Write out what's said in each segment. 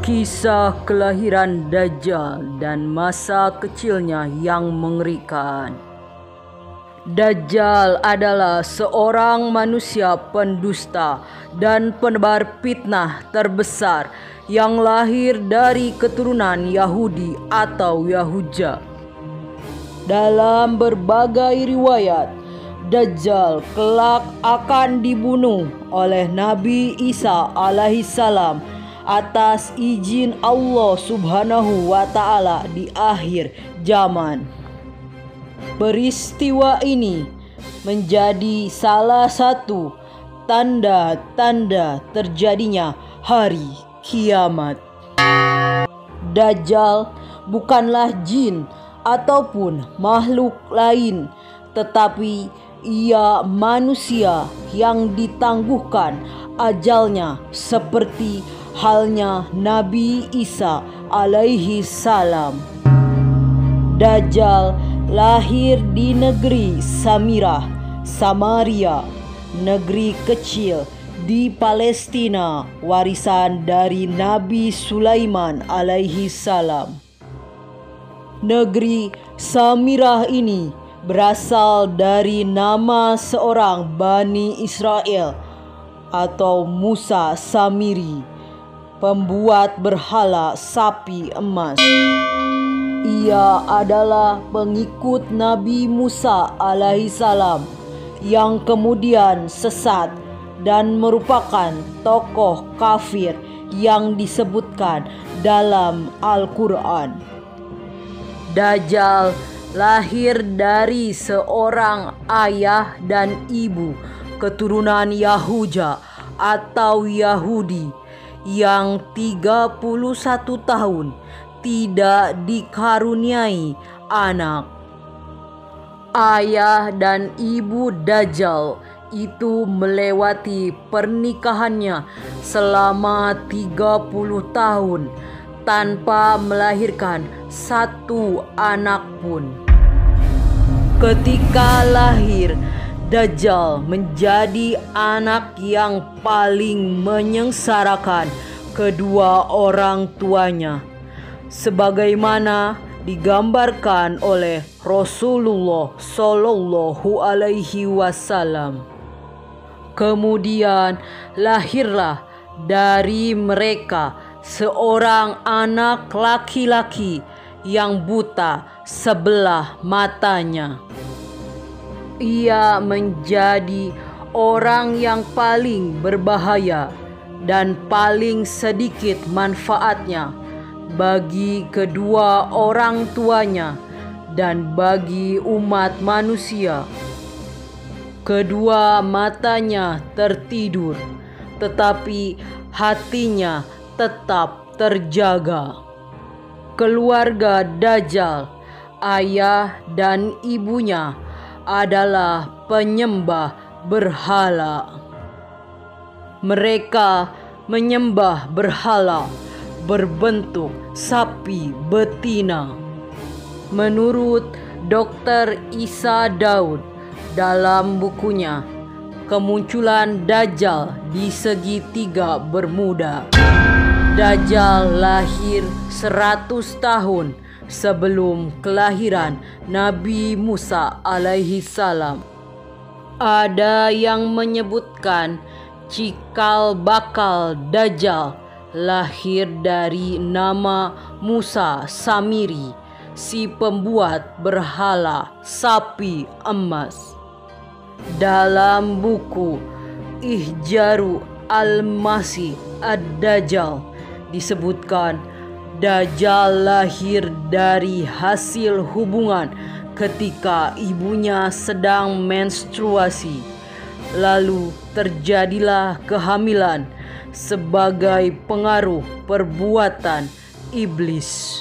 Kisah kelahiran Dajjal dan masa kecilnya yang mengerikan. Dajjal adalah seorang manusia pendusta dan penebar fitnah terbesar yang lahir dari keturunan Yahudi atau Yahuja. Dalam berbagai riwayat, Dajjal kelak akan dibunuh oleh Nabi Isa alaihissalam atas izin Allah Subhanahu wa Ta'ala di akhir zaman. Peristiwa ini menjadi salah satu tanda-tanda terjadinya hari kiamat. Dajjal bukanlah jin ataupun makhluk lain, tetapi ia manusia yang ditangguhkan ajalnya seperti halnya Nabi Isa alaihi salam. Dajjal lahir di negeri Samaria, negeri kecil di Palestina, warisan dari Nabi Sulaiman alaihi salam. Negeri Samaria ini berasal dari nama seorang Bani Israel atau Musa Samiri, pembuat berhala sapi emas. Ia adalah pengikut Nabi Musa alaihissalam yang kemudian sesat dan merupakan tokoh kafir yang disebutkan dalam Al-Quran. Dajjal lahir dari seorang ayah dan ibu keturunan Yahuja atau Yahudi yang 31 tahun tidak dikaruniai anak. Ayah dan ibu Dajjal itu melewati pernikahannya selama 30 tahun tanpa melahirkan satu anak pun. Ketika lahir, Dajjal menjadi anak yang paling menyengsarakan kedua orang tuanya, sebagaimana digambarkan oleh Rasulullah Shallallahu Alaihi Wasallam. Kemudian lahirlah dari mereka seorang anak laki-laki yang buta sebelah matanya. Ia menjadi orang yang paling berbahaya dan paling sedikit manfaatnya bagi kedua orang tuanya dan bagi umat manusia. Kedua matanya tertidur, tetapi hatinya tetap terjaga. Keluarga Dajjal, ayah dan ibunya adalah penyembah berhala. Mereka menyembah berhala berbentuk sapi betina. Menurut Dr. Isa Daud dalam bukunya Kemunculan Dajjal di Segitiga Bermuda, Dajjal lahir 100 tahun sebelum kelahiran Nabi Musa alaihi salam. Ada yang menyebutkan cikal bakal Dajjal lahir dari nama Musa Samiri, si pembuat berhala sapi emas. Dalam buku Ihjaru al-Masih ad-Dajjal disebutkan Dajjal lahir dari hasil hubungan ketika ibunya sedang menstruasi. Lalu terjadilah kehamilan sebagai pengaruh perbuatan iblis.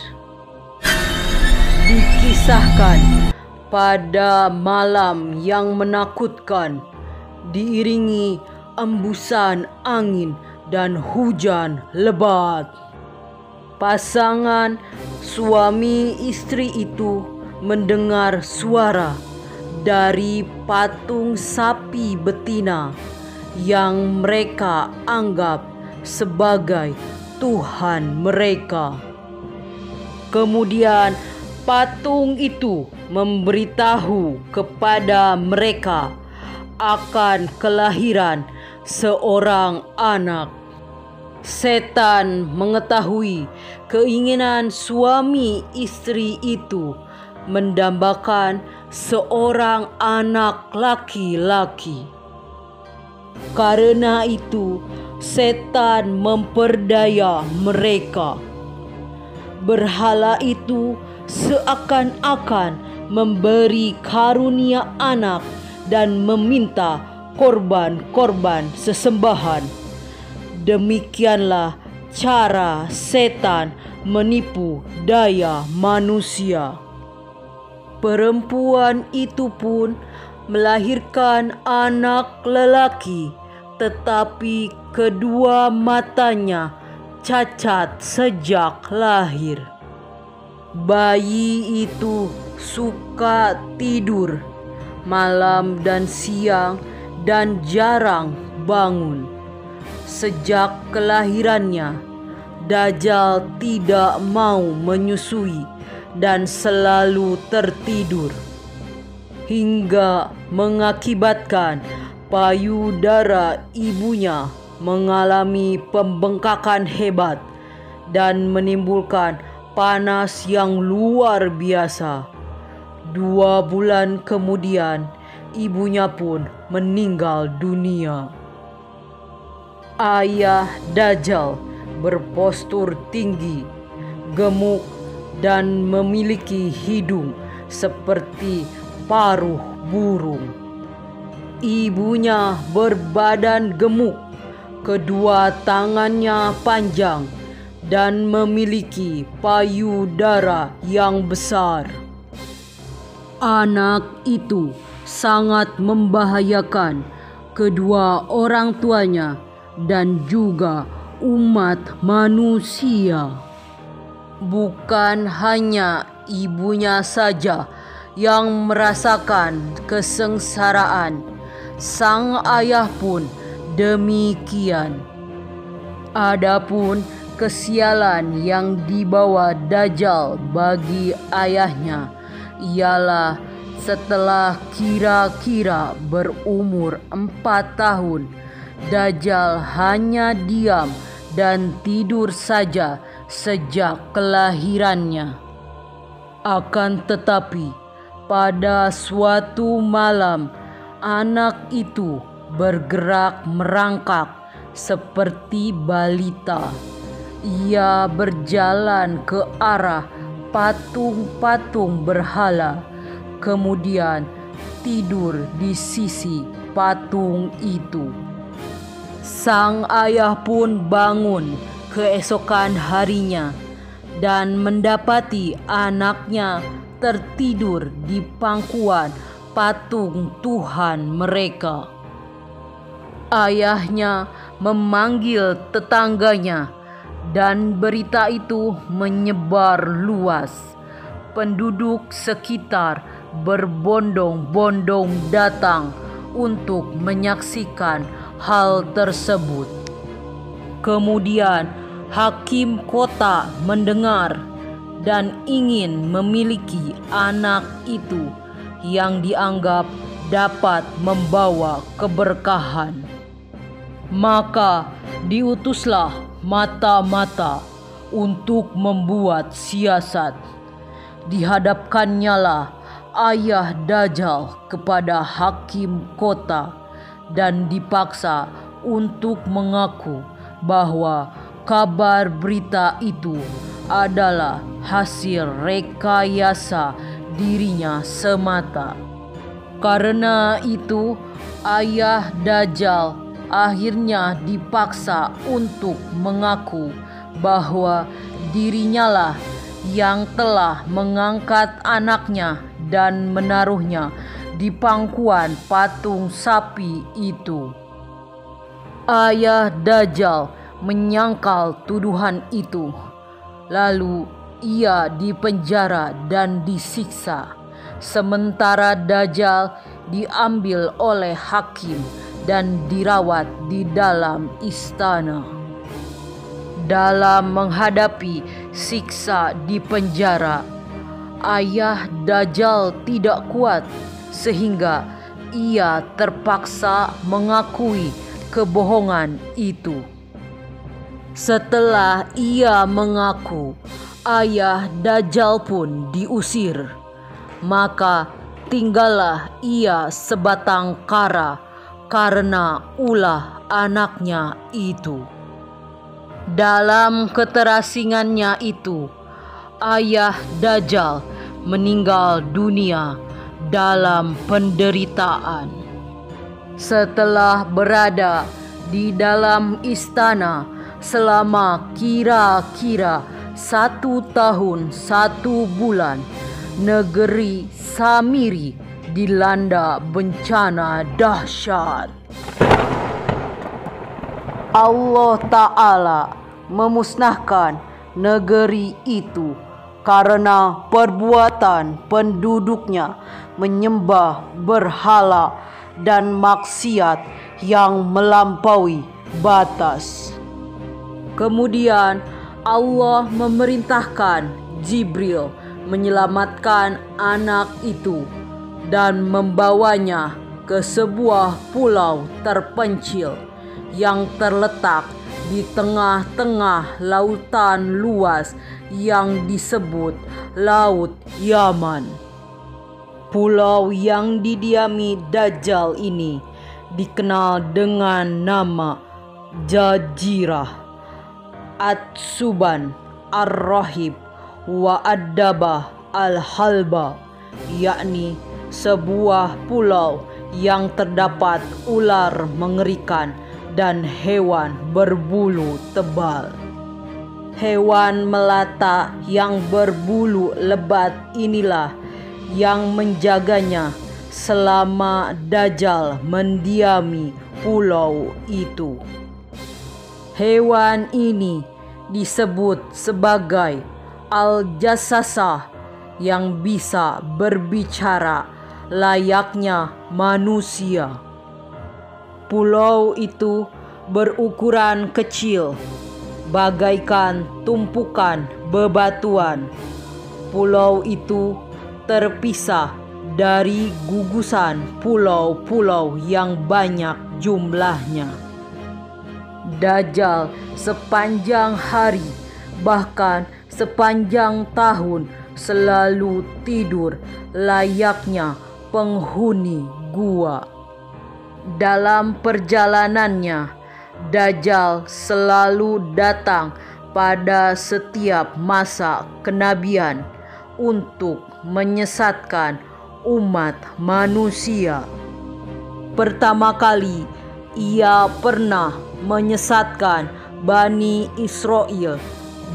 Dikisahkan pada malam yang menakutkan, diiringi embusan angin dan hujan lebat, pasangan suami istri itu mendengar suara dari patung sapi betina yang mereka anggap sebagai Tuhan mereka. Kemudian patung itu memberitahu kepada mereka akan kelahiran seorang anak. Setan mengetahui keinginan suami istri itu mendambakan seorang anak laki-laki. Karena itu, setan memperdaya mereka. Berhala itu seakan-akan memberi karunia anak dan meminta korban-korban sesembahan. Demikianlah cara setan menipu daya manusia. Perempuan itu pun melahirkan anak lelaki, tetapi kedua matanya cacat sejak lahir. Bayi itu suka tidur malam dan siang dan jarang bangun. Sejak kelahirannya, Dajjal tidak mau menyusui dan selalu tertidur, hingga mengakibatkan payudara ibunya mengalami pembengkakan hebat dan menimbulkan panas yang luar biasa. 2 bulan kemudian, ibunya pun meninggal dunia. Ayah Dajjal berpostur tinggi, gemuk, dan memiliki hidung seperti paruh burung. Ibunya berbadan gemuk, kedua tangannya panjang, dan memiliki payudara yang besar. Anak itu sangat membahayakan kedua orang tuanya dan juga umat manusia. Bukan hanya ibunya saja yang merasakan kesengsaraan, sang ayah pun demikian. Adapun kesialan yang dibawa Dajjal bagi ayahnya ialah setelah kira-kira berumur 4 tahun, Dajjal hanya diam dan tidur saja sejak kelahirannya. Akan tetapi, pada suatu malam, anak itu bergerak merangkak seperti balita. Ia berjalan ke arah patung-patung berhala, kemudian tidur di sisi patung itu. Sang ayah pun bangun keesokan harinya dan mendapati anaknya tertidur di pangkuan patung Tuhan mereka. Ayahnya memanggil tetangganya dan berita itu menyebar luas. Penduduk sekitar berbondong-bondong datang untuk menyaksikan hal tersebut. Kemudian hakim kota mendengar dan ingin memiliki anak itu yang dianggap dapat membawa keberkahan. Maka diutuslah mata-mata untuk membuat siasat. Dihadapkannyalah ayah Dajjal kepada hakim kota dan dipaksa untuk mengaku bahwa kabar berita itu adalah hasil rekayasa dirinya semata. Karena itu, ayah Dajjal akhirnya dipaksa untuk mengaku bahwa dirinya lah yang telah mengangkat anaknya dan menaruhnya di pangkuan patung sapi itu. Ayah Dajjal menyangkal tuduhan itu, lalu ia dipenjara dan disiksa, sementara Dajjal diambil oleh hakim dan dirawat di dalam istana. dalam menghadapi siksa di penjara. Ayah Dajjal tidak kuat sehingga ia terpaksa mengakui kebohongan itu. Setelah ia mengaku, ayah Dajjal pun diusir. Maka tinggallah ia sebatang kara karena ulah anaknya itu. Dalam keterasingannya itu, ayah Dajjal meninggal dunia dalam penderitaan. Setelah berada di dalam istana selama kira-kira 1 tahun 1 bulan, negeri Samiri dilanda bencana dahsyat. Allah Ta'ala memusnahkan negeri itu karena perbuatan penduduknya menyembah berhala dan maksiat yang melampaui batas. Kemudian Allah memerintahkan Jibril menyelamatkan anak itu dan membawanya ke sebuah pulau terpencil yang terletak di tengah-tengah lautan luas yang disebut Laut Yaman. Pulau yang didiami Dajjal ini dikenal dengan nama Jazirah At-Suban Ar-Rahib wa Ad-Dabah Al-Halba, yakni sebuah pulau yang terdapat ular mengerikan dan hewan berbulu tebal. Hewan melata yang berbulu lebat inilah yang menjaganya selama Dajjal mendiami pulau itu. Hewan ini disebut sebagai Al-Jassasah yang bisa berbicara layaknya manusia. Pulau itu berukuran kecil, bagaikan tumpukan bebatuan. Pulau itu terpisah dari gugusan pulau-pulau yang banyak jumlahnya. Dajjal sepanjang hari, bahkan sepanjang tahun, selalu tidur layaknya penghuni gua. Dalam perjalanannya, Dajjal selalu datang pada setiap masa kenabian untuk menyesatkan umat manusia. Pertama kali ia pernah menyesatkan Bani Israel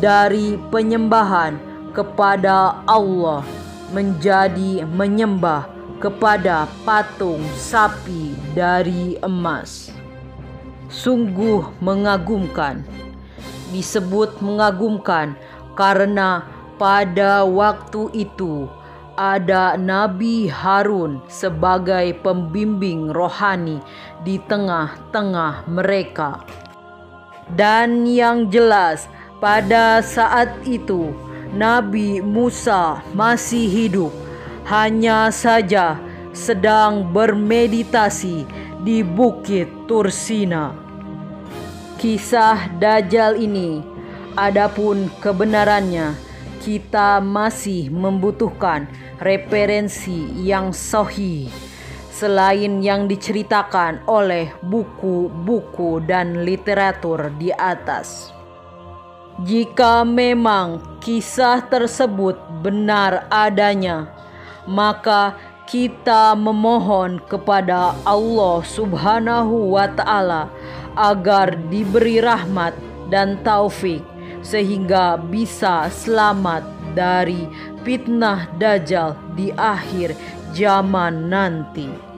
dari penyembahan kepada Allah menjadi menyembah kepada patung sapi dari emas. Sungguh mengagumkan. Disebut mengagumkan karena pada waktu itu ada Nabi Harun sebagai pembimbing rohani di tengah-tengah mereka. Dan yang jelas pada saat itu Nabi Musa masih hidup, hanya saja sedang bermeditasi di Bukit Tursina. Kisah Dajjal ini, adapun kebenarannya, kita masih membutuhkan referensi yang sahih selain yang diceritakan oleh buku-buku dan literatur di atas. Jika memang kisah tersebut benar adanya, maka kita memohon kepada Allah Subhanahu wa Ta'ala agar diberi rahmat dan taufik sehingga bisa selamat dari fitnah Dajjal di akhir zaman nanti.